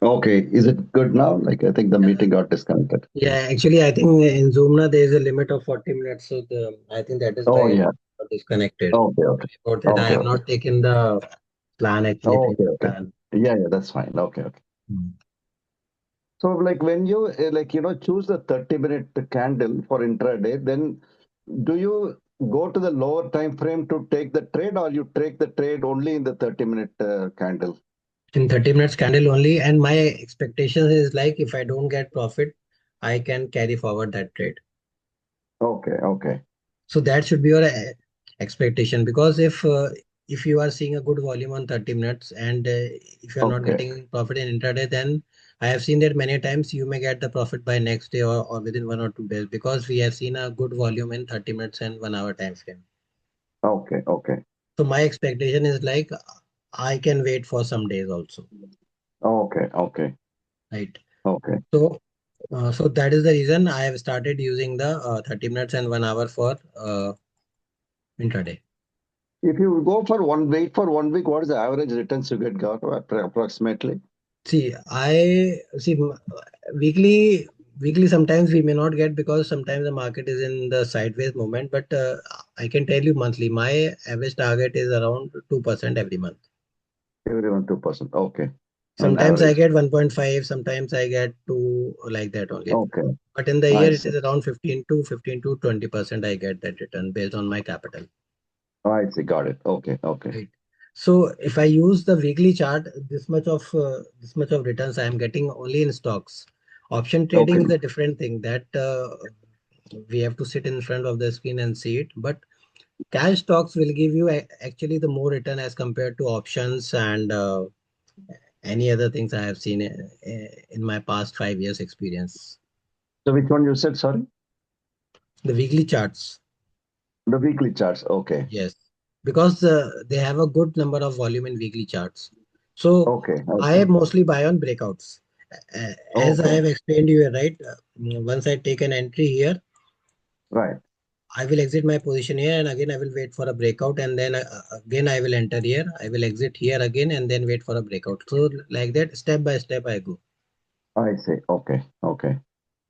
Okay, is it good now? Like I think the Yeah, meeting got disconnected. yeah. Actually, I think in Zoom now there is a limit of 40 minutes, so I think that is why Oh it yeah. got disconnected. Okay, okay. About that, I Okay, have okay. not taken the plan actually, Okay, payment okay. plan. Yeah, yeah, that's fine. Okay, okay. Hmm. So like when you choose the 30-minute candle for intraday, then do you go to the lower time frame to take the trade, or you take the trade only in the 30-minute candle? In 30 minutes candle only, and my expectation is like if I don't get profit, I can carry forward that trade. Okay, okay, So that should be your expectation, because if you are seeing a good volume on 30 minutes and if you are not okay, getting profit in intraday, then I have seen that many times you may get the profit by next day, or within 1 or 2 days, because we have seen a good volume in 30 minutes and 1 hour time frame. okay, okay, So my expectation is like I can wait for some days also, okay, okay, right? okay. So so that is the reason I have started using the 30 minutes and 1 hour for intraday. If you go for wait for 1 week, what is the average returns you get got approximately? See, I see weekly. Weekly sometimes we may not get, because sometimes the market is in the sideways movement. But I can tell you monthly, my average target is around 2% every month. Everyone 2%. Okay, on Sometimes I average. get 1.5, sometimes I get 2, like that only. Okay, But in the I year, it see. is around 15 to 20% I get that return based on my capital. I see. Got it. Okay, okay, Right. So if I use the weekly chart, this much of returns I am getting only in stocks. Option okay. trading is a different thing that we have to sit in front of the screen and see it. But cash stocks will give you actually the more return as compared to options and any other things I have seen in my past 5 years experience. So which one you said? Sorry, The weekly charts, the weekly charts. Okay, yes, because they have a good number of volume in weekly charts. So okay, I okay, mostly buy on breakouts. As I okay. have explained you, right? Once I take an entry here, Right. I will exit my position here, and again I will wait for a breakout, and then again I will enter here. I will exit here again, and then wait for a breakout. So like that, step by step I go, I see. Okay, okay.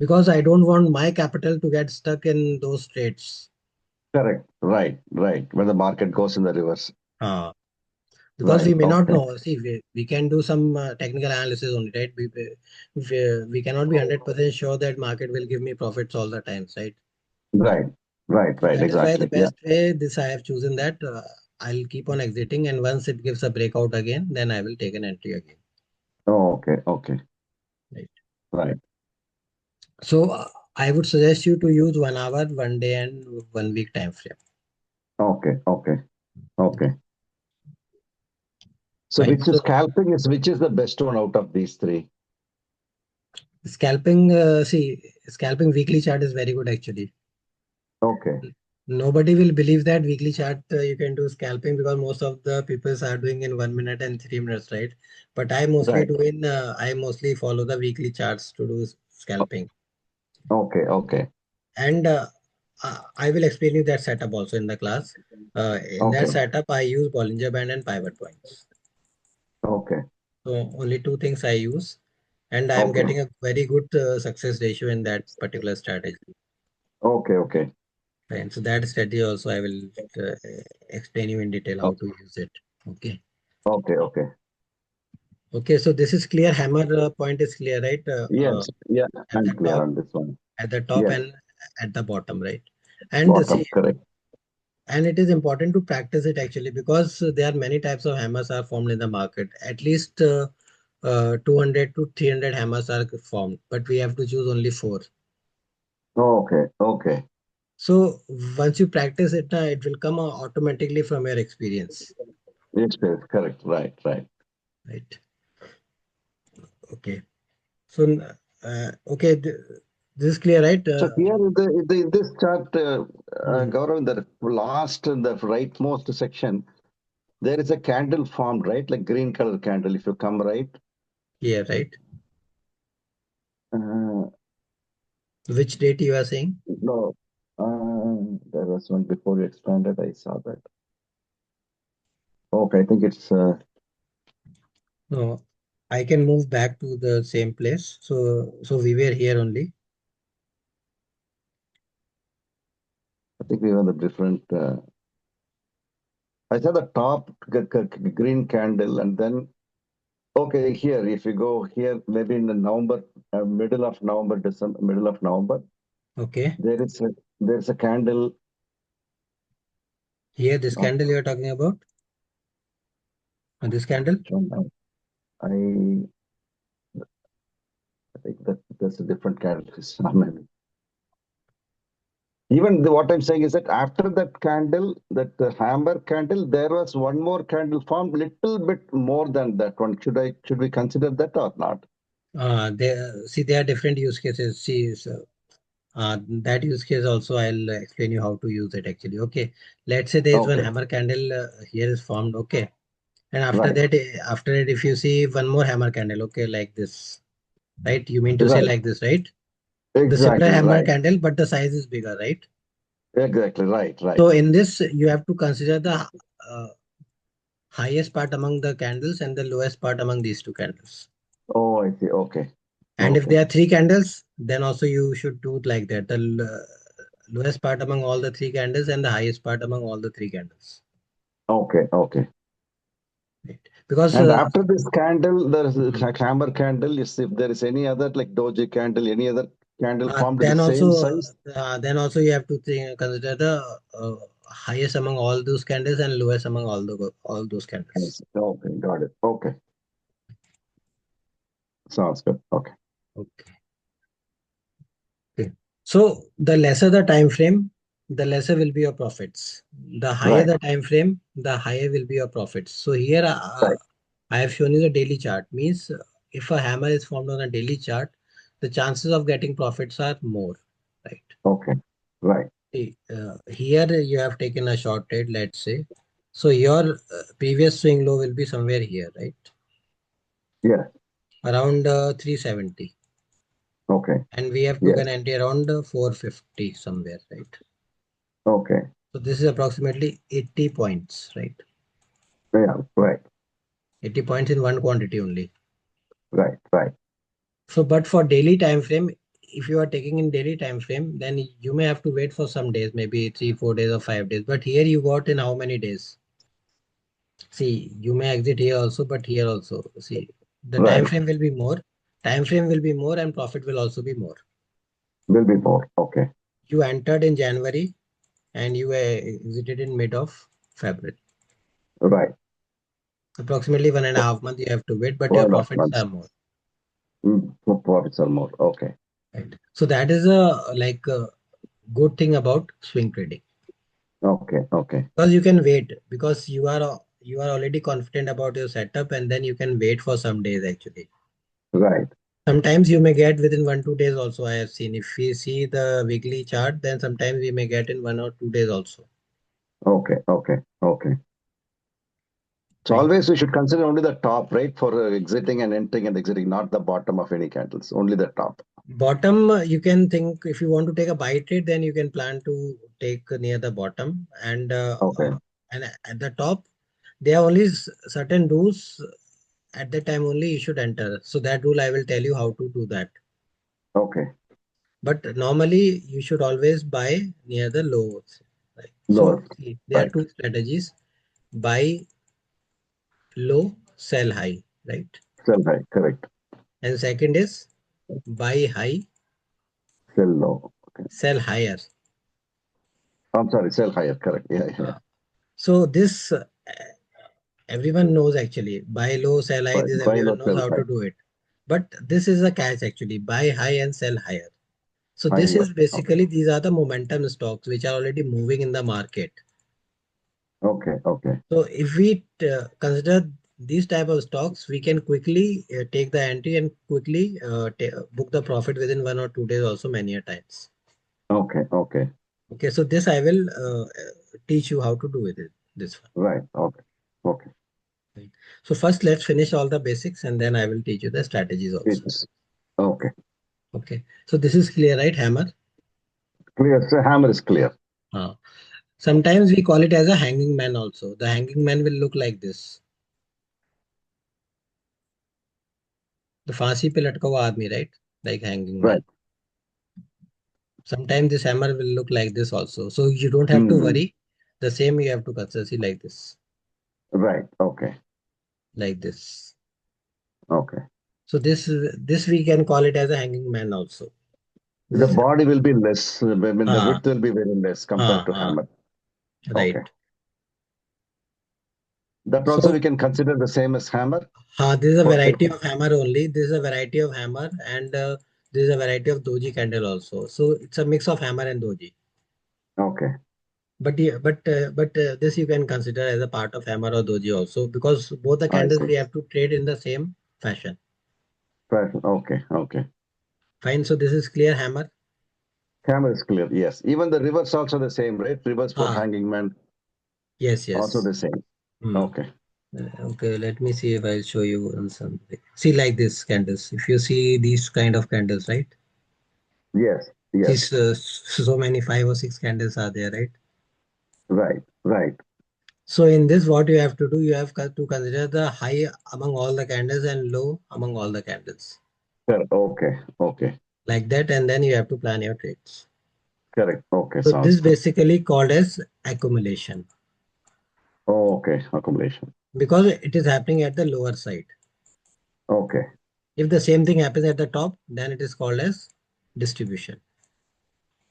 because I don't want my capital to get stuck in those trades. Correct. Right, right. When the market goes in the reverse. Uh, because Right. we may not Okay. know. See, we can do some technical analysis only, right? We cannot be 100% sure that market will give me profits all the times, right? Right, right, So right. that is why the Exactly. Yeah. best way, this I have chosen that I'll keep on exiting, and once it gives a breakout again, then I will take an entry again, Oh, okay, okay. right? Right. So I would suggest you to use 1 hour, 1 day, and 1 week time frame. Okay, okay, okay. So Fine. which is So scalping is which is the best one out of these three? scalping weekly chart is very good actually. Okay. Nobody will believe that weekly chart you can do scalping, because most of the people are doing in 1 minute and 3 minutes, right? But Right. I mostly follow the weekly charts to do scalping. Okay, okay, And I will explain you that setup also in the class. In that okay, setup, I use Bollinger Band and pivot points. okay, So only two things I use, and I am okay, getting a very good success ratio in that particular strategy. okay, okay, And so that strategy also I will uh, explain you in detail how o- to use it. Okay. okay, okay. Okay. So this is clear. Hammer point is clear, right? Yes, yeah, At the I'm clear top, on this one. Yes, and at the bottom, right? And bottom, see, correct. and it is important to practice it actually, because there are many types of hammers are formed in the market. At least 200 to 300 hammers are formed, but we have to choose only four. Okay, okay. So once you practice it, it will come automatically from your experience, Yes, yes, correct. Right, right. right? Okay. So okay, this is clear, right? So here in this chart, Hmm. Gaurav, in the last, in the rightmost section, there is a candle formed, right? Like green color candle. If you come right, Yeah, right. uh, Which date you are saying? no, there was one before you expanded. I saw that. Okay, I think it's No. I can move back to the same place. So we were here only. I think we have the different. I saw the top green candle, and then okay, here if you go here, maybe in the November, middle of November, December, middle of November, Okay. there's a candle. Here, this Not candle you are talking about? This candle? I think that there's a different candle. Maybe. Even what I'm saying is that after that candle, that the hammer candle, there was one more candle formed, little bit more than that one. Should we consider that or not? There are different use cases. See, so, that use case also I'll explain you how to use it actually. Okay, let's say there is one Okay, hammer candle here is formed. Okay, and right, after that, if you see one more hammer candle, okay, like this, right? You mean to say right, like this, right? The similar exactly, hammer right, candle, but the size is bigger, right? exactly, right, right. So in this, you have to consider the uh, highest part among the candles and the lowest part among these two candles. Oh, I see. Okay, And if okay, there are three candles, then also you should do it like that. The lowest part among all the three candles and the highest part among all the three candles. okay, okay. Right? Because And after this candle, there is Mhm. a hammer candle. If there is any other like doji candle, any other candle uh, formed in the then same also size. then also you have to consider the highest among all those candles and lowest among all those candles. Yes. Okay, got it. Okay, sounds good. Okay, Okay. Okay. So the lesser the time frame, the lesser will be your profits. The higher right, the time frame, the higher will be your profits. So here right. I have shown you the daily chart. Means if a hammer is formed on a daily chart, the chances of getting profits are more, right? Okay, right. See, here you have taken a short trade, let's say. So your previous swing low will be somewhere here, right? Yeah. Around 370. Okay. And we have took Yes. an entry around 450 somewhere, right? Okay. So this is approximately 80 points, right? Yeah. Right. 80 points in one quantity only. Right. Right. So, but for daily time frame, if you are taking in daily time frame, then you may have to wait for some days, maybe 3, 4 days or 5 days. But here you got in how many days? See, you may exit here also, but here also. See, the time Right. frame will be more. Time frame will be more, and profit will also be more. Will be more. Okay. You entered in January and you exited in mid of February. Right. Approximately 1.5 months you have to wait, but your One of profits months. are more. Profits are more. Okay. Right. So that is a good thing about swing trading Okay. Okay. because you can wait because you are already confident about your setup and then you can wait for some days actually. Right. Sometimes you may get within 1 2 days also. I have seen if we see the weekly chart, then sometimes we may get in 1 or 2 days also. Okay. Okay. Okay. So Right. always we should consider only the top, right, for exiting and entering and exiting, not the bottom of any candles, only the top. Bottom, you can think if you want to take a buy trade, then you can plan to take near the bottom Okay. and at the top there are only certain rules at that time only you should enter. So that rule I will tell you how to do that. Okay. But normally you should always buy near the lows. Right. So Lower. see, there are Right. two strategies: buy low, sell high, right? Sell high. Correct. And second is buy high, Sell low. Okay. sell higher. I'm sorry. Sell higher. Correct. Yeah. Yeah. Uh, So this everyone knows actually. Buy low, sell high. This Buy everyone low. knows Sell how to high. do it. But this is a catch actually. Buy high and sell higher. So this Higher. is Okay. basically these are the momentum stocks which are already moving in the market. Okay. Okay. So if we consider these type of stocks, we can quickly take the entry and quickly book the profit within 1 or 2 days also many a times. Okay. Okay. Okay, so this I will teach you how to do it. This one. Right. Okay. Okay. Right. So first let's finish all the basics and then I will teach you the strategies also. It's okay. Okay, so this is clear, right, hammer? Clear. So hammer is clear. Uh, Sometimes we call it as a hanging man also. The hanging man will look like this. The फांसी पे लटका हुआ आदमी, right? Like hanging man. Right. Sometimes this hammer will look like this also. So you don't have to Hmm. worry. The same you have to consider. See, like this, Right. Okay. like this. Okay. So this we can call it as a hanging man also. The This, body will be less. I mean, the ah, width will be very less compared to hammer. right. Okay. That also So we can consider the same as hammer this is a for variety taking. of hammer only. This is a variety of hammer, and this is a variety of doji candle also. So it's a mix of hammer and doji. Okay. But yeah, but this you can consider as a part of hammer or doji also, because both the I candles see. we have to trade in the same fashion. Right. Okay. Okay. Fine. So this is clear hammer. Hammer is clear. Yes. Even the reverse also the same, right? Reverse for Ah, hanging man yes, also yes. the same. Hmm. Okay. Okay, let me see if I'll show you on something. See, like this candles. If you see these kind of candles, right? Yes. Yes. These so many 5 or 6 candles are there, right? Right. Right. So in this, what you have to do, you have to consider the high among all the candles and low among all the candles, Correct. Okay. Okay. like that, and then you have to plan your trades. Correct. Okay. So Sounds this good. basically called as accumulation, Okay. Accumulation. because it is happening at the lower side. Okay. If the same thing happens at the top, then it is called as distribution.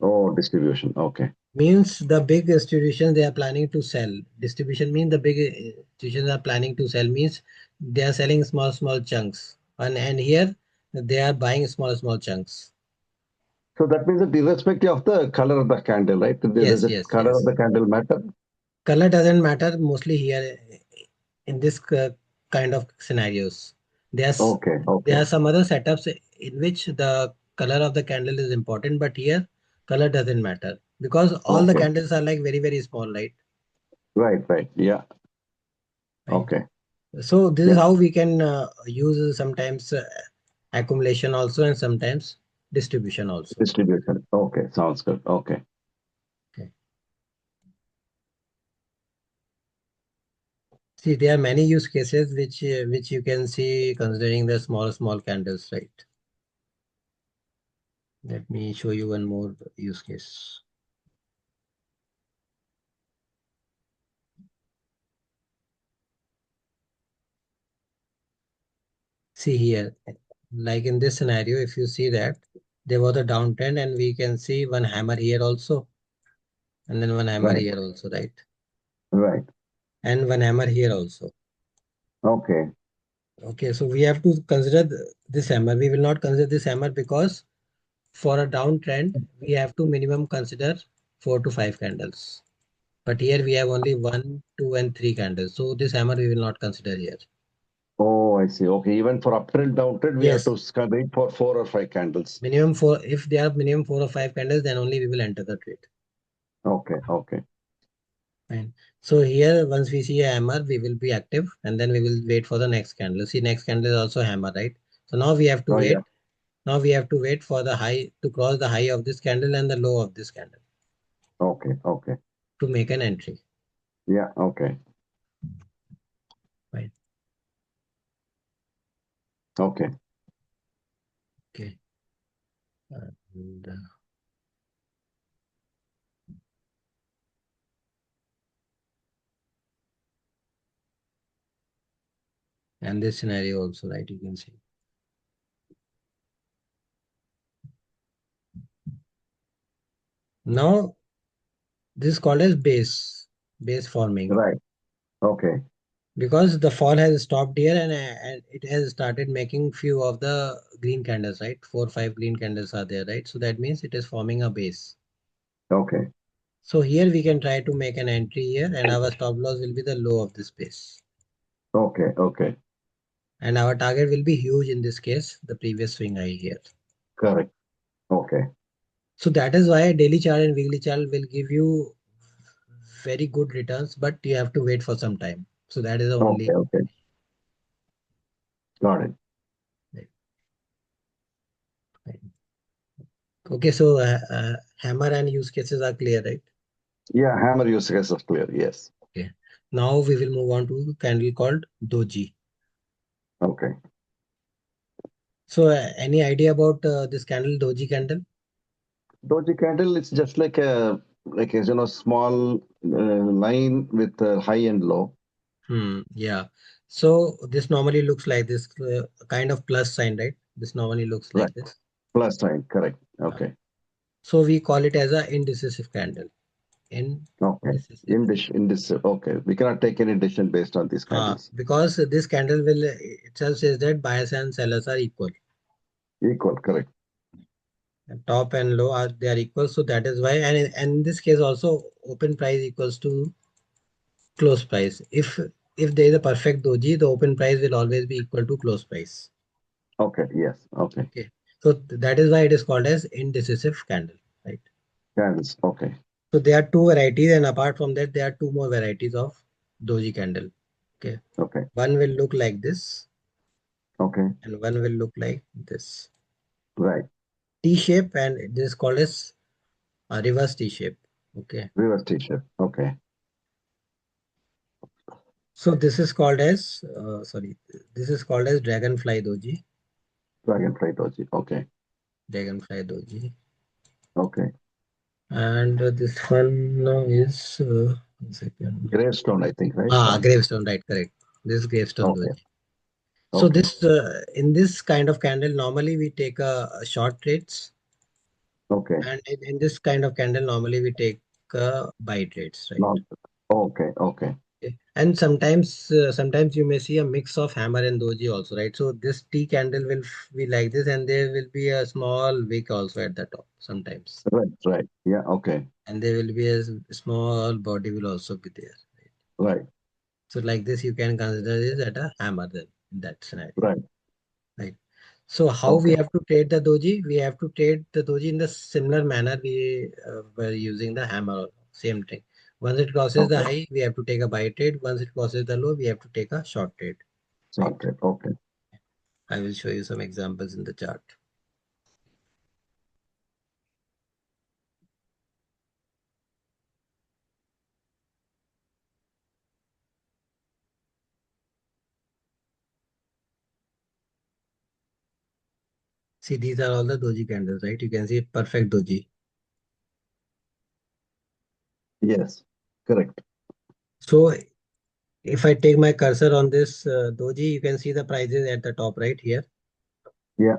Oh, distribution. Okay. Means the big institutions they are planning to sell. Distribution means the big institutions are planning to sell, means they are selling small chunks, and here they are buying small chunks. So that means that irrespective of the color of the candle, right? Does Yes, the yes, color of yes. the candle matter? Color doesn't matter mostly here in this kind of scenarios. There's Okay. there Okay. are some other setups in which the color of the candle is important, but here color doesn't matter, because all the Okay. candles are like very small, right? Right. Right. Yeah. Right. Okay. So this is Yeah. how we can use sometimes accumulation also, and sometimes distribution also. Distribution. Okay. Sounds good. Okay. Okay. See, there are many use cases which you can see considering the small candles, right? Let me show you one more use case. See here, like in this scenario, if you see that there was a downtrend, and we can see one hammer here also, and then one hammer Right. here also, right? Right. And one hammer here also. Okay. Okay, so we have to consider this hammer. We will not consider this hammer because for a downtrend, we have to minimum consider 4 to 5 candles. But here we have only 1, 2, and 3 candles. So this hammer we will not consider here. Oh, I see. Okay. Even for uptrend, downtrend, we have Yes, to wait for 4 or 5 candles. minimum 4. If there are minimum 4 or 5 candles, then only we will enter the trade. Okay. Okay. Fine. So here, once we see a hammer, we will be active, and then we will wait for the next candle. See, next candle is also hammer, right? So now we have to Oh, yeah. wait. Now we have to wait for the high to cross the high of this candle and the low of this candle Okay. Okay. to make an entry. Yeah. Okay. Right. Okay. Okay. And, and this scenario also, right? You can see. Now this is called as base forming, Right. Okay. because the fall has stopped here, and it has started making few of the green candles, right? 4 or 5 green candles are there, right? So that means it is forming a base. Okay. So here we can try to make an entry here, and our stop loss will be the low of this base. Okay. Okay. And our target will be huge in this case, the previous swing high here. Correct. Okay. So that is why daily chart and weekly chart will give you very good returns, but you have to wait for some time. So that is the Okay. only. Okay. Got it. Right, right. Okay, so hammer and use cases are clear, right? Yeah. Hammer use case is clear. Yes. Okay. Now we will move on to candle called doji. Okay. So any idea about this candle, Doji candle? Doji candle, it's just like a small line with high and low. Yeah. So this normally looks like this kind of plus sign, right? This normally looks Right. like this. Plus sign, correct. Yeah. Okay. So we call it as a indecisive candle. Okay. Indecisive. In this, okay. We cannot take any decision based on these candles. Because this candle will itself says that buyers and sellers are equal. Equal, correct. Top and low are they are equal. So that is why, and in this case also open price equals to close price. If there is a perfect doji, the open price will always be equal to close price. Okay, yes. Okay. Okay. So that is why it is called as indecisive candle, right? Candles, okay. So there are two varieties, and apart from that, there are two more varieties of doji candle. Okay. Okay. One will look like this, Okay. and one will look like this. Right. T shape, and this is called as a reverse T shape. Okay. Reverse T-shirt. Okay. So this is called as this is called as dragonfly doji. Dragonfly Doji. Okay. Dragonfly doji. Okay. And this one is 1 second. Gravestone, I think, right? Gravestone, right? Correct. This is gravestone Okay. doji. So Okay. this in this kind of candle, normally we take a short trades, Okay. and in this kind of candle, normally we take buy trades, right? Long. Okay. Okay. Okay. And sometimes you may see a mix of hammer and doji also, right? So this T candle will be like this, and there will be a small wick also at the top sometimes, Right. Right. Yeah. Okay. and there will be a small body will also be there. Right? Right. So like this, you can consider this at a hammer then in that scenario, Right. right? So how we Okay. have to trade the doji? We have to trade the doji in the similar manner we were using the hammer. Same thing. Once it crosses the Okay. high, we have to take a buy trade. Once it crosses the low, we have to take a short trade. Right. Sorted. Okay. I will show you some examples in the chart. See, these are all the doji candles, right? You can see perfect doji. Yes. Correct. So if I take my cursor on this doji, you can see the prices at the top right here. Yeah.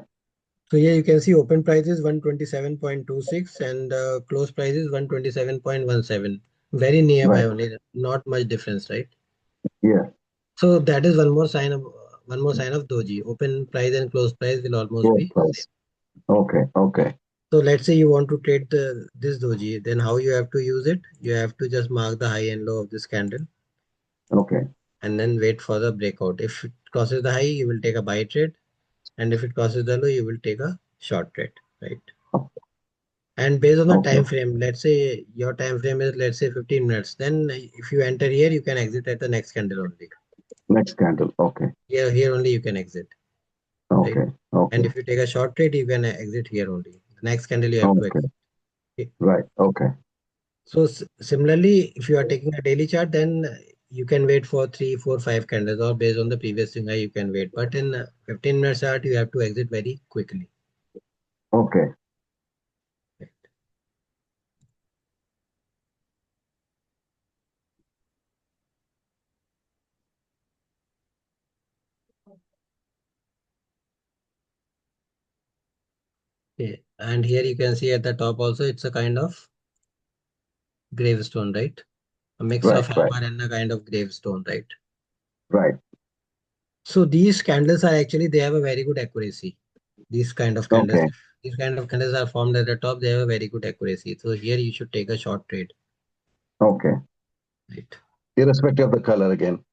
So here you can see open price is 127.26 and close price is 127.17. Very nearby Right. only, not much difference, right? Yeah. So that is one more sign of doji. Open price and close price will almost Both be same. price. Okay. Okay. So let's say you want to trade this doji, then how you have to use it? You have to just mark the high and low of this candle Okay. and then wait for the breakout. If it crosses the high, you will take a buy trade, and if it crosses the low, you will take a short trade, right? And based on the Okay. time frame, let's say your time frame is, let's say, 15 minutes, then if you enter here, you can exit at the next candle only. Next candle. Okay. Here only you can exit, right? Okay. And Okay. if you take a short trade, you can exit here only. The next candle you have to Okay. exit. Okay. Right. Okay. So similarly, if you are taking a daily chart, then you can wait for 3, 4, 5 candles, or based on the previous thing, you can wait. But in 15 minutes chart, you have to exit very quickly. Okay. Okay. And here you can see at the top also, it's a kind of gravestone, right? A mix Right. of Right. hammer and a kind of gravestone, right? Right. So these candles are actually, they have a very good accuracy. These kind of candles, Okay. if these kind of candles are formed at the top, they have a very good accuracy. So here you should take a short trade, Okay. right? Irrespective of the color again.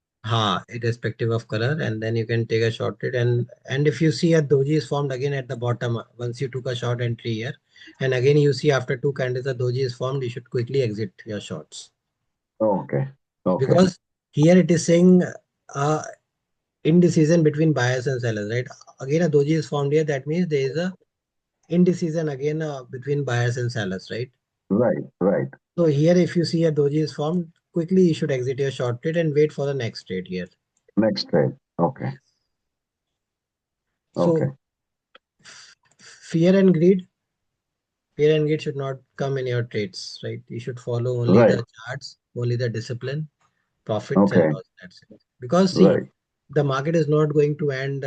Irrespective of color, and then you can take a short trade. And if you see a doji is formed again at the bottom, once you took a short entry here, and again you see after two candles a doji is formed, you should quickly exit your shorts Okay. Okay. because here it is saying uh, indecision between buyers and sellers, right? Again, a doji is formed here. That means there is a indecision again between buyers and sellers, right? Right. Right. So here, if you see a doji is formed, quickly you should exit your short trade and wait for the next trade here. Next trade. Okay. Yes. Okay. So fear and greed, fear and greed should not come in your trades, right? You should follow only Right. the charts, only the discipline, profits and Okay. loss. That's it. Because see, Right. the market is not going to end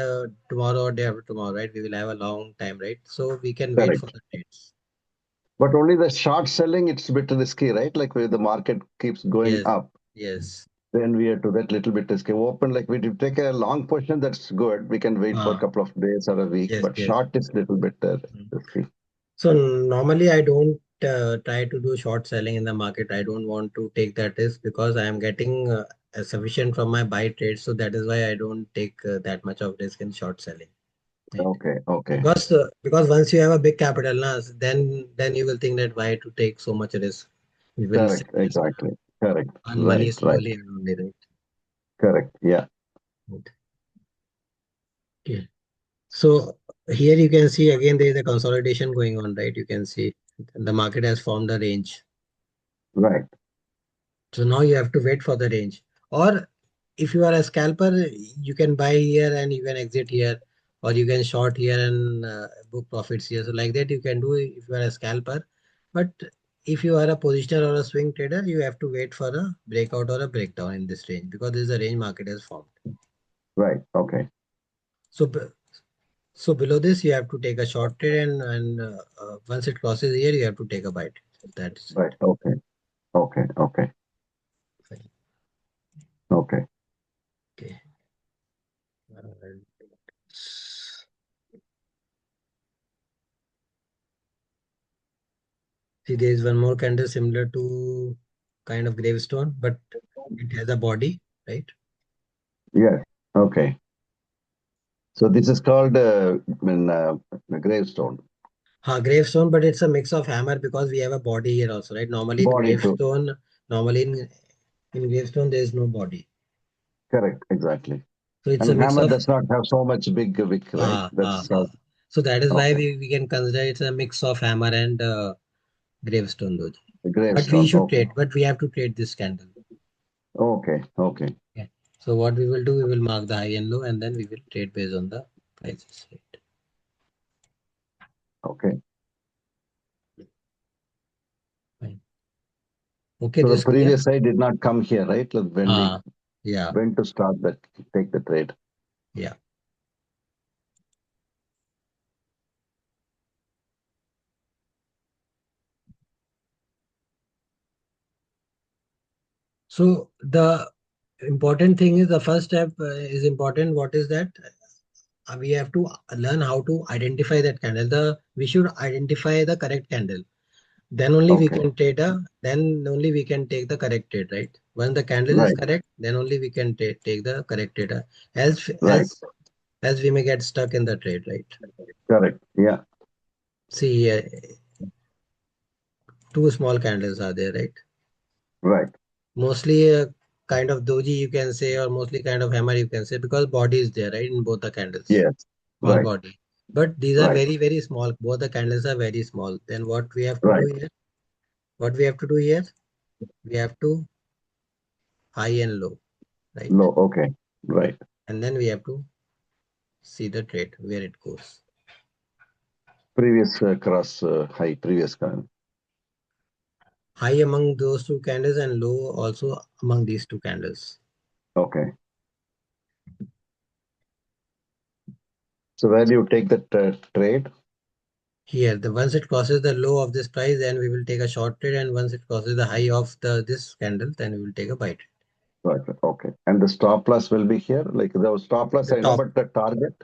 tomorrow or day after tomorrow, right? We will have a long time, right? So we can wait for Correct. the trades. But only the short selling, it's a bit risky, right? Like where the market keeps going Yes, up, yes. then we have to that little bit risky. Open, like we take a long position, that's good. We can wait for a Ah, couple of days or a week, yes, but yes. short is little bit Mm. risky. So normally I don't try to do short selling in the market. I don't want to take that risk because I am getting sufficient from my buy trades. So that is why I don't take that much of risk in short selling. Right. Okay. Okay. Because once you have a big capital, na, then you will think that why to take so much risk. You will Correct. Exactly. Correct. earn money Right. Right. slowly and only, right? Correct. Yeah. Right. Okay. So here you can see again there is a consolidation going on, right? You can see the market has formed a range. Right. So now you have to wait for the range. Or if you are a scalper, you can buy here and you can exit here, or you can short here and book profits here. So like that you can do if you are a scalper. But if you are a positioner or a swing trader, you have to wait for a breakout or a breakdown in this range because this is a range market has formed. Right. Okay. So so below this you have to take a short trade and once it crosses here you have to take a bite. That's Right. Okay. Okay. Okay. it. Okay. Okay. Uh, See, there is one more candle similar to kind of gravestone, but it has a body, right? Yes. Okay. So this is called gravestone. Gravestone, but it's a mix of hammer because we have a body here also, right? Normally in Body too. gravestone, normally in gravestone there is no body. Correct. Exactly. So it's a And mix hammer of does not have so much big wick, right? ah ah That's ah. So that is why okay. we can consider it's a mix of hammer and gravestone though. The But we gravestone. should Okay. trade, but we have to trade this candle. Okay. Okay. Okay. So what we will do, we will mark the high and low and then we will trade based on the prices, right? Okay. Fine. Okay, So the this clear? previous side did not come here, right? Like when we Ah, yeah, went to start that, take the trade. yeah. So the important thing is the first step is important. What is that? We have to learn how to identify that candle. We should identify the correct candle. Then only we Okay. can trade then only we can take the correct trade, right? When the candle is Right. correct, then only we can take the correct trade. Else, Right. else we may get stuck in the trade, right? Correct. Yeah. See, two small candles are there, right? Right. Mostly a kind of doji you can say, or mostly kind of hammer you can say, because body is there, right, in both the candles, Yes. small Right. body. But these are Right. very, very small. Both the candles are very small. Then what we have to do Right. here? What we have to do here? We have to high and low, right? Low. Okay. Right. And then we have to see the trade where it goes. Previous cross high. Previous current. High among those two candles and low also among these two candles. Okay. So where do you take that trade? Here, the once it crosses the low of this price, then we will take a short trade, and once it crosses the high of this candle, then we will take a buy trade. Right. Okay. And the stop loss will be here. Like the stop loss, The I know, top. but the target.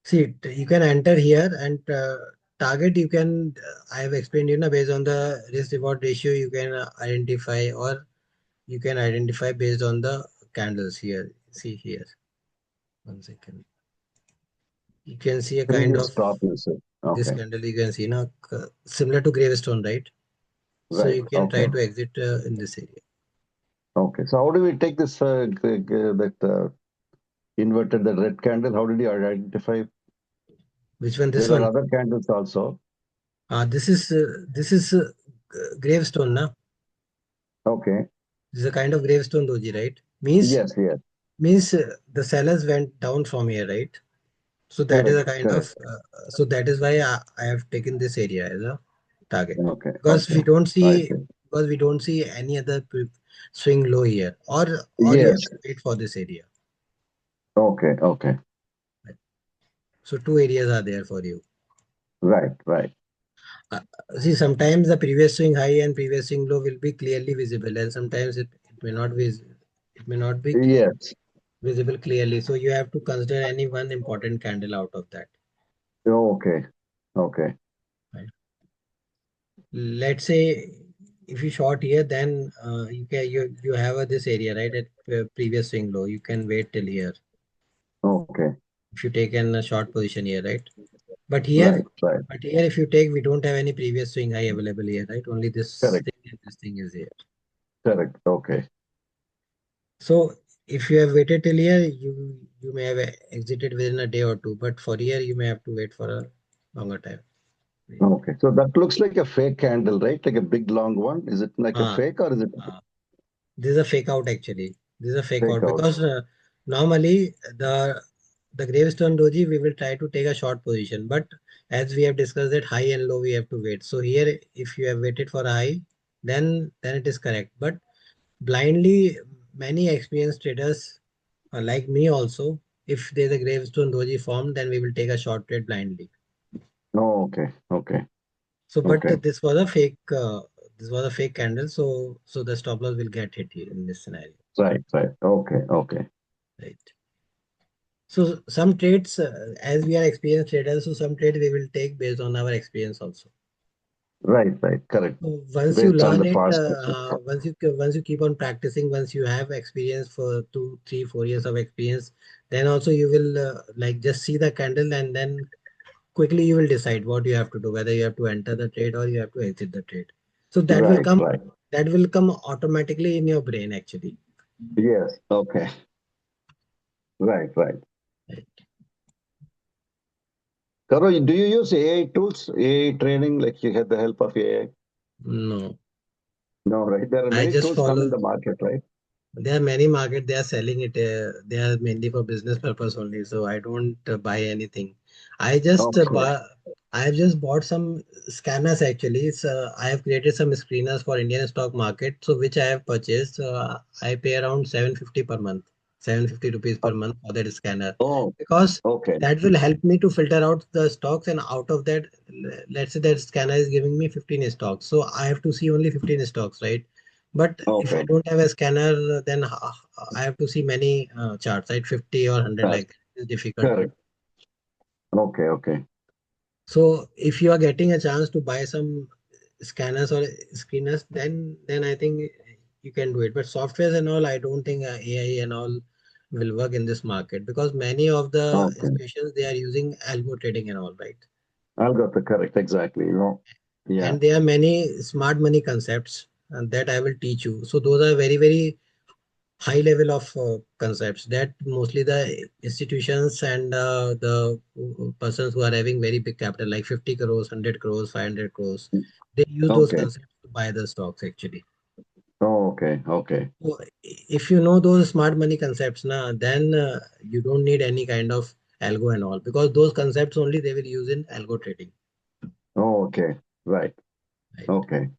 See, you can enter here and target you can, I have explained, based on the risk reward ratio, you can identify or you can identify based on the candles here. See here, 1 second. You can see a kind Previous of stop, you said. this Okay. candle you can see now, similar to gravestone, right? So Right. you can try Okay. to exit in this area. Okay. So how do we take this that inverted the red candle? How did you identify? Which one? This There are one. other candles also. This is gravestone, na? Okay. This is a kind of gravestone doji, right? Means Yes. Yes. means the sellers went down from here, right? So that is a Correct, kind of, correct. so that is why I have taken this area as a target, Okay, because okay. I see. we don't see any other swing low here, or you have Yes. to wait for this area. Okay, okay. So two areas are there for you. Right, right. Uh, See, sometimes the previous swing high and previous swing low will be clearly visible, and sometimes it may not be it may not be Yes. visible clearly. So you have to consider any one important candle out of that. Okay, okay. Right? Let's say if you short here, then you have this area right at previous swing low. You can wait till here Okay. if you take in a short position here, right? But Right, here, right. if you take, we don't have any previous swing high available here, right? Only this Correct, thing and this thing is here. correct. Okay. So if you have waited till here, you may have exited within a day or two. But for here, you may have to wait for a longer time. Okay. So that looks like a fake candle, right? Like a big long one. Is it like a Ah, fake or is it ah. This is a fake out actually. This is a fake fake out out? because normally the gravestone doji we will try to take a short position, but as we have discussed that high and low we have to wait. So here if you have waited for a high, then it is correct. But blindly many experienced traders like me also, if there's a gravestone doji formed, then we will take a short trade blindly. Oh, okay, okay, So but okay. this was a fake candle, so the stop loss will get hit here in this scenario, Right, right. Okay, okay. right? So some trades, as we are experienced traders, so some trades we will take based on our experience also. Right, right. Correct. So once you Based on learn the it, past. once you keep on practicing, once you have experience for 2, 3, 4 years of experience, then also you will like just see the candle and then quickly you will decide what you have to do, whether you have to enter the trade or you have to exit the trade. So Right, right. that will come automatically in your brain actually. Yes. Okay. Right, right. Karo, do you use AI tools, AI training, like you had the help of AI? No, No, right? There are I many just tools come in follow. the market, right? There are many market, they are selling it. They are mainly for business purpose only. So I don't buy anything. I just Okay. buy. I have just bought some scanners actually. So I have created some screeners for Indian stock market. So which I have purchased. I pay around 750 per month, 750 rupees per month for that scanner, Oh, because okay. that will help me to filter out the stocks. And out of that, let's say that scanner is giving me 15 stocks. So I have to see only 15 stocks, right? But if I Okay. don't have a scanner, then I have to see many charts, right? 50 or 100, That's like it's difficult. correct. Okay, okay. So if you are getting a chance to buy some scanners or screeners, then I think you can do it. But softwares and all, I don't think AI and all will work in this market, because many of the Okay. institutions they are using algo trading and all, right? I'll got the correct, exactly. Yeah. And there are many smart money concepts that I will teach you. So those are very, very high level of concepts that mostly the institutions and the persons who are having very big capital like 50 crores, 100 crores, 500 crores, they use those Okay. concepts to buy the stocks actually. Okay. Okay. So if you know those smart money concepts now, then you don't need any kind of algo and all, because those concepts only they will use in algo trading, Okay. Right. right? Okay.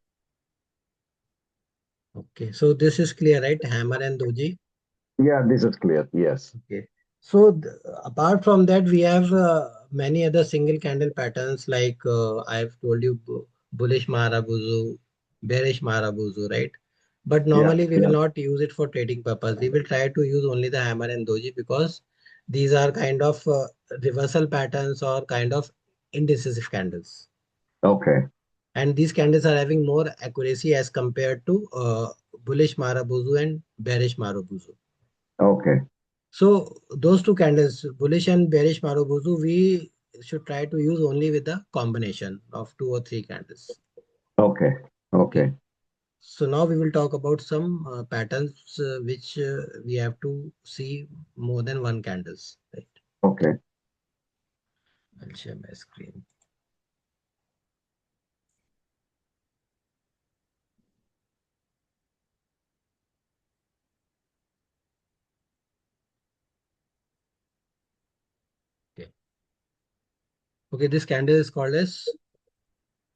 Okay, so this is clear, right? Hammer and doji. Yeah, this is clear. Yes. Okay. So apart from that, we have many other single candle patterns like I've told you bullish Marabuzu, bearish Marabuzu, right? But Yeah. normally we will Yeah. not use it for trading purpose. We will try to use only the hammer and doji, because these are kind of reversal patterns or kind of indecisive candles. Okay. And these candles are having more accuracy as compared to bullish Marabuzu and bearish Marubozu. Okay. So those two candles, bullish and bearish Marubozu, we should try to use only with the combination of 2 or 3 candles. Okay. Okay. Okay. So now we will talk about some patterns which we have to see more than one candles. Right. Okay. I'll share my screen. Okay. Okay, this candle is called as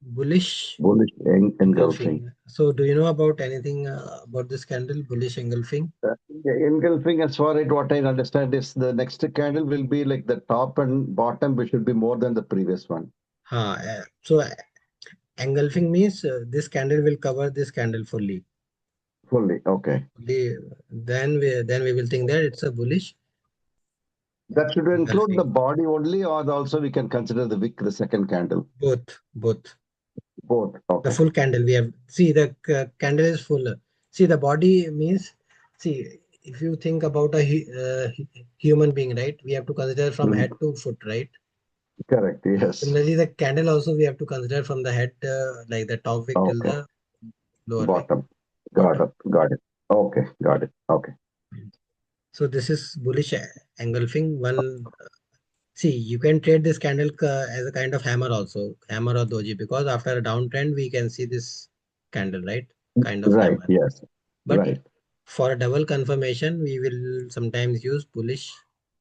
bullish Bullish engulfing. engulfing. So do you know about anything about this candle, bullish engulfing? Engulfing, as far as what I understand, is the next candle will be like the top and bottom, which should be more than the previous one. So engulfing means this candle will cover this candle fully. Fully. Okay. Then we will think that it's a bullish That should include the engulfing. body only, or also we can consider the wick, the second candle. Both. Both. The Okay. full candle we have. See, the candle is full. See, the body means, see, if you think about a human being, right? We have to consider from Mhm. head to foot, right? Correct. Yes. Similarly, the candle also we have to consider from the head, like the top wick till Okay. the lower wick, Bottom. Got bottom. it. Got it. Okay. Got it. Okay. So this is bullish engulfing. See, you can trade this candle as a kind of hammer also, hammer or doji, because after a downtrend we can see this candle, right? Kind of Right. hammer. Yes. But Right. for a double confirmation, we will sometimes use bullish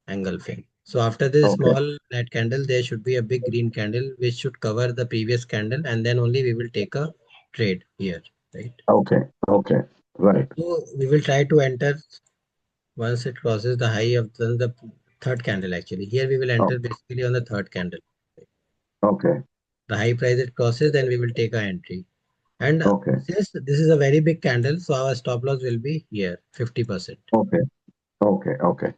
engulfing. So after this Okay. small red candle, there should be a big green candle which should cover the previous candle, and then only we will take a trade here, right? Okay. Okay. Right. So we will try to enter once it crosses the high of the third candle actually. Here we will Oh, enter basically on the third candle. okay. The high price it crosses, then we will take our entry. And Okay. since this is a very big candle, so our stop loss will be here, 50%. Okay. Okay. Okay.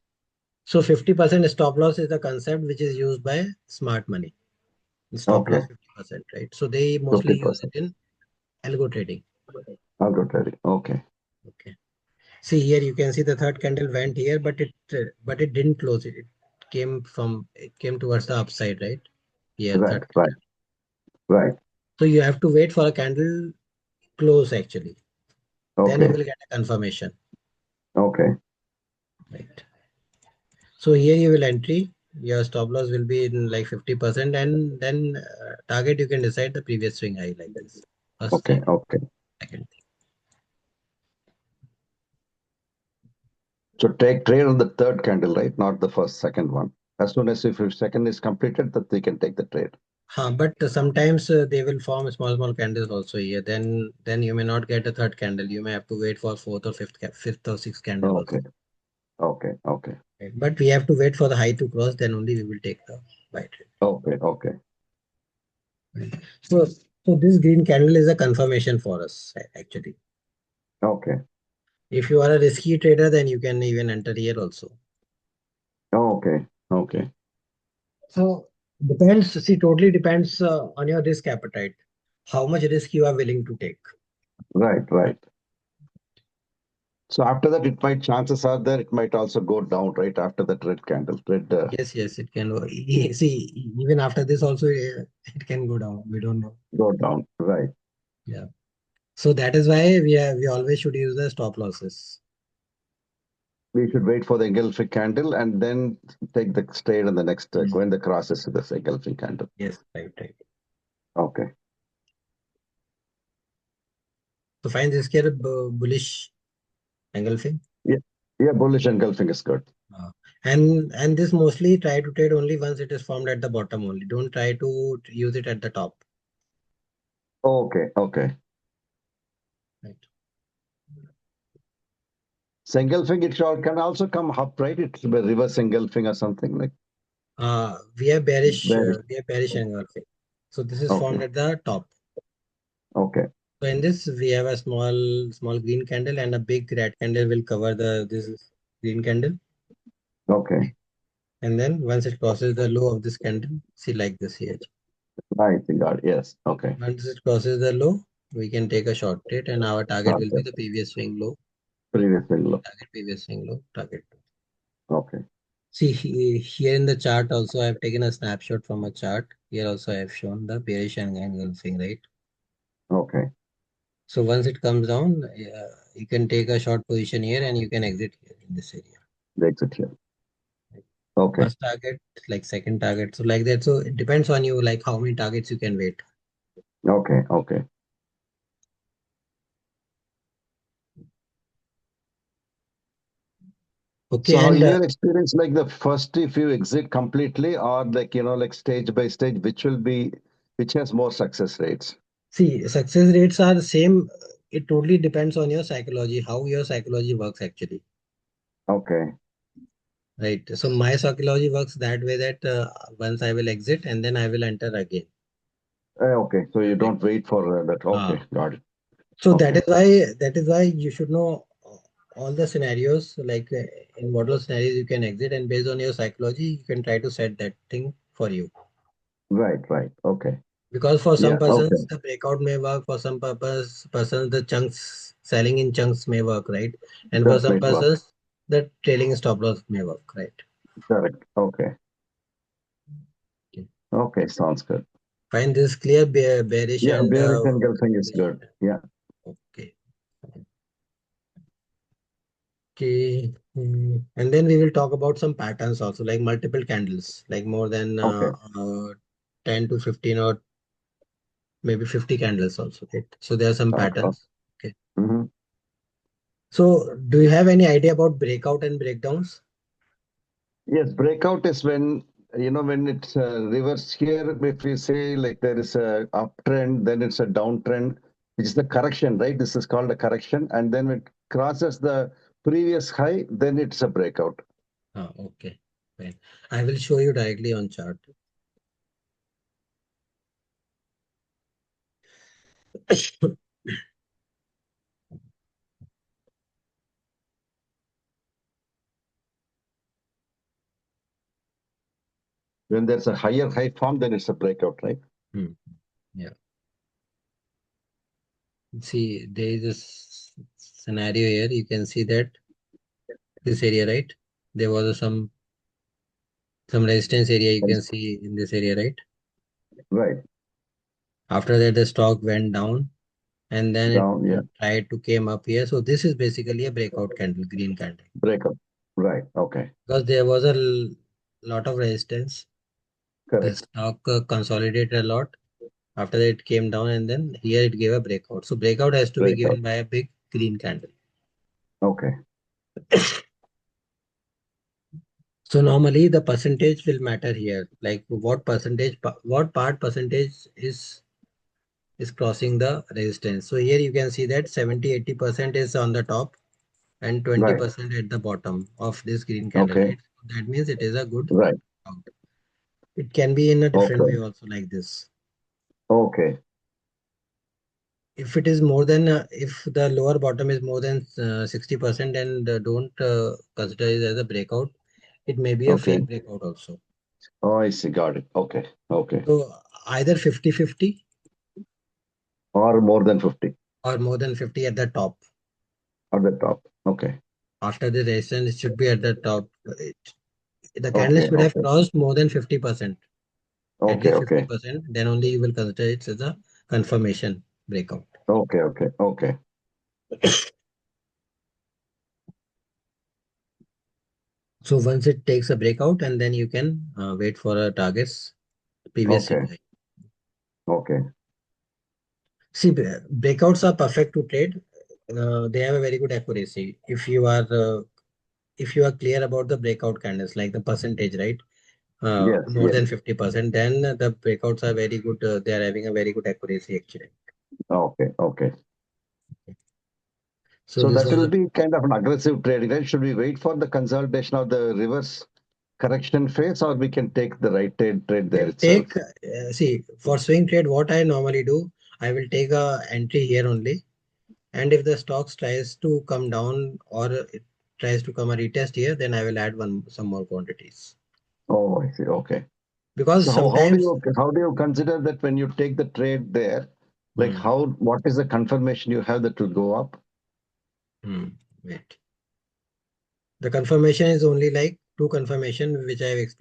So 50% stop loss is the concept which is used by smart money. Stop Okay. loss 50%, right? So they mostly use 50%. it in algo trading. I'll go try it. Okay. Okay. See here you can see the third candle went here, but it didn't close it. It came towards the upside, right? Here, Right. third Right. candle. Right. So you have to wait for a candle close actually. Then you Okay. will get a confirmation, Okay. right? So here you will entry. Your stop loss will be in like 50%, and then target you can decide the previous swing high like this. First Okay. thing, Okay. second thing. So take trade on the third candle, right? Not the first, second one. As soon as if your second is completed, that they can take the trade. But sometimes they will form small candles also here. Then you may not get a third candle. You may have to wait for fourth or fifth or sixth candle also. Okay. Okay. Okay. Right? But we have to wait for the high to cross. Then only we will take the buy trade. Okay. Okay. Right? So this green candle is a confirmation for us actually. Okay. If you are a risky trader, then you can even enter here also. Okay. Okay. So depends. See, totally depends on your risk appetite. How much risk you are willing to take. Right. Right. So after that, it might, chances are there, it might also go down, right? After that red candle, red. Yes, it can. See, even after this also, it can go down. We don't know. Go down. Right. Yeah. So that is why we always should use the stop losses. We should wait for the engulfing candle and then take the trade on the next, Mm. when the crosses to the engulfing candle. Yes, right. Okay. So find this here bullish engulfing. Yeah. Yeah. Bullish engulfing is good. Uh, and this mostly try to trade only once it is formed at the bottom only. Don't try to use it at the top. Okay. Okay. Right. So engulfing, it can also come up, right? It's a reverse engulfing or something like bearish. We have bearish engulfing. So this is Okay. formed at the top. Okay. So in this, we have a small green candle and a big red candle will cover this green candle. Okay. And then once it crosses the low of this candle, see like this here. I think God. Yes. Okay. Once it crosses the low, we can take a short trade and our target will be Okay. the previous swing low, Previous window. target previous swing low, target. Okay. See here in the chart also I have taken a snapshot from a chart. Here also I have shown the bearish and engulfing, right? Okay. So once it comes down, you can take a short position here and you can exit here in this area. The exit here. Okay. First target, like second target. So like that. So it depends on you, like how many targets you can wait. Okay. Okay. Okay, So how and in your experience, like the first, if you exit completely or like, like stage by stage, which has more success rates? see, success rates are the same. It totally depends on your psychology, how your psychology works actually, Okay. right? So my psychology works that way that once I will exit and then I will enter again, Okay. So you right? don't wait for that. Uh, Okay. Got it. so Okay. that is why you should know all the scenarios, like in what all scenarios you can exit, and based on your psychology, you can try to set that thing for you. Right. Right. Okay. Because for some Yeah. Okay. persons the breakout may work, for some persons the chunks selling in chunks may work, right? And for That some might work. persons the trailing stop loss may work, right? Correct. Okay. Okay. Okay. Sounds good. Find this clear, bearish Yeah. and Bearish engulfing is bullish. good. Yeah. Okay. Okay. And then we will talk about some patterns also, like multiple candles, like more than Okay. 10 to 15 or maybe 50 candles also, right? So there are some Okay. patterns. Okay. Mm-hmm. So do you have any idea about breakout and breakdowns? Yes, breakout is when it's reverse here. If we say like there is a uptrend, then it's a downtrend, which is the correction, right? This is called a correction. And then it crosses the previous high, then it's a breakout. Okay. Fine. I will show you directly on chart. When there's a higher high form, then it's a breakout, right? Hmm. Yeah. See, there is this scenario here. You can see that this area, right? There was some resistance area you can Yes. see in this area, right? Right. After that, the stock went down and then it Down, yeah. tried to came up here. So this is basically a breakout candle, green candle, Breakout. Right. Okay. because there was a lot of resistance. The Correct. stock consolidated a lot. After that, it came down and then here it gave a breakout. So breakout has to be Breakout. given by a big green candle. Okay. So normally the percentage will matter here, like what percentage, what part percentage is crossing the resistance. So here you can see that 70-80% is on the top and Right. 20% at the bottom of this green candle, Okay. right? So that means it is a good Right. out. It can be in a different way Okay. also, like this. Okay. If it is more than, if the lower bottom is more than 60% and don't consider it as a breakout, it may be a Okay. fake breakout also. Oh, I see. Got it. Okay. Okay. So either 50-50 Or more than 50 or more than 50 at the top. at the top. Okay. After the resistance, it should be at the top. The candle Okay. should have Okay. crossed more than 50%, at Okay. least Okay. 50%. Then only you will consider it as a confirmation breakout. Okay. Okay. Okay. So once it takes a breakout, and then you can wait for a target's previous Okay. high. Okay. See, breakouts are perfect to trade. They have a very good accuracy. If you are clear about the breakout candles, like the percentage, right? Yes. More Yes. than 50%, then the breakouts are very good. They are having a very good accuracy actually. Okay. Okay. So So this that was will a, be kind of an aggressive trading, right? Should we wait for the consolidation of the reverse correction phase, or we can take the right trade there we'll take, itself? see, for swing trade, what I normally do, I will take a entry here only. And if the stocks tries to come down or it tries to come a retest here, then I will add some more quantities. Oh, I see. Okay. Because So how do sometimes, you consider that when you take the trade there? Like hmm, what is the confirmation you have that will go up? wait. The confirmation is only like two confirmation which I have explained.